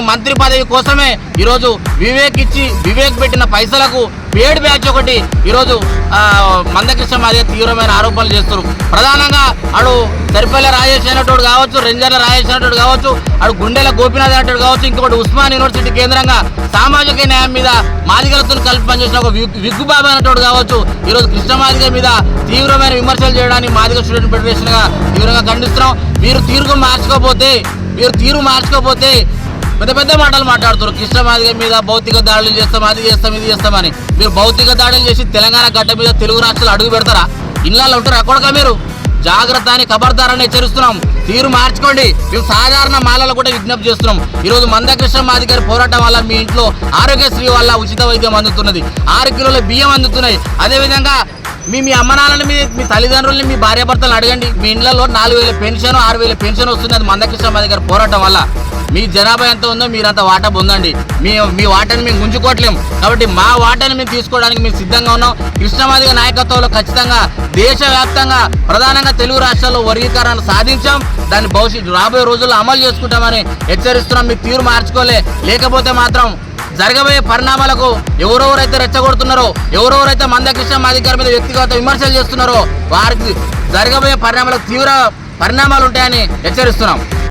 మంత్రి పదవి కోసమే ఈరోజు వివేక్ పెట్టిన పైసలకు పేడ్ బ్యాచ్ ఒకటి ఈరోజు మందకృష్ణ మాదిగ తీవ్రమైన ఆరోపణలు చేస్తారు. ప్రధానంగా అడు సరిపల్లి రాజేష్ అనేటోడు కావచ్చు, రెంజర్ల రాజేష్ అనేటోడు కావచ్చు, అడు గుండెల గోపీనాథ్ అనేటోడు కావచ్చు, ఇంకొకటి ఉస్మాన్ యూనివర్సిటీ కేంద్రంగా సామాజిక న్యాయం మీద మాదిగలతో కలిపి పనిచేసిన ఒక విగ్గుబాబు అనేటోడు కావచ్చు ఈరోజు కృష్ణ మాదిగ మీద తీవ్రమైన విమర్శలు చేయడానికి మాదిగ స్టూడెంట్ ఫెడరేషన్ గా తీవ్రంగా ఖండిస్తున్నాం. మీరు తీరు మార్చుకోపోతే పెద్ద మాటలు మాట్లాడుతారు. కృష్ణ మాదిగ మీద భౌతిక దాడులు చేస్తాం, అది చేస్తాం, ఇది చేస్తామని. మీరు భౌతిక దాడులు చేసి తెలంగాణ గడ్డ మీద తెలుగు రాష్ట్రాలు అడుగు పెడతారా? ఇళ్ళల్లో ఉంటారు అక్కడక మీరు. జాగ్రత్త అని ఖబర్దారని హెచ్చరిస్తున్నాం. తీరు మార్చుకోండి. మేము సాధారణ మాలలు కూడా విజ్ఞప్తి చేస్తున్నాం. ఈరోజు మందకృష్ణ మాదిగ గారి పోరాటం వల్ల మీ ఇంట్లో ఆరోగ్యశ్రీ వల్ల ఉచిత వైద్యం అందుతున్నది, 6 కిలోల బియ్యం అందుతున్నాయి. అదేవిధంగా మీ అమ్మనాన్నని మీ తల్లిదండ్రులని మీ భార్యాభర్తలను అడగండి. మీ ఇళ్లలో 4,000 పెన్షన్ 6,000 పెన్షన్ వస్తుంది. అది మందకృష్ణ మాదిగ గారి పోరాటం వల్ల. మీ జనాభా ఎంత ఉందో మీరంత వాటా పొందండి. మీ వాటాని మేము గుంజుకోవట్లేము. కాబట్టి మా వాటాని మేము తీసుకోవడానికి మేము సిద్ధంగా ఉన్నాం. కృష్ణ మాదిగ నాయకత్వంలో ఖచ్చితంగా దేశవ్యాప్తంగా ప్రధానంగా తెలుగు రాష్ట్రాల్లో వర్గీకరణ సాధించాం. దాన్ని రాబోయే రోజుల్లో అమలు చేసుకుంటామని హెచ్చరిస్తున్నాం. మీరు తీరు మార్చుకోలే, లేకపోతే మాత్రం జరగబోయే పరిణామాలకు ఎవరెవరైతే రెచ్చగొడుతున్నారో, ఎవరెవరైతే మందకృష్ణ మాదిగ గారి మీద వ్యక్తిగత విమర్శలు చేస్తున్నారో వారికి జరగబోయే పరిణామాలకు తీవ్ర పరిణామాలు ఉంటాయని హెచ్చరిస్తున్నాం.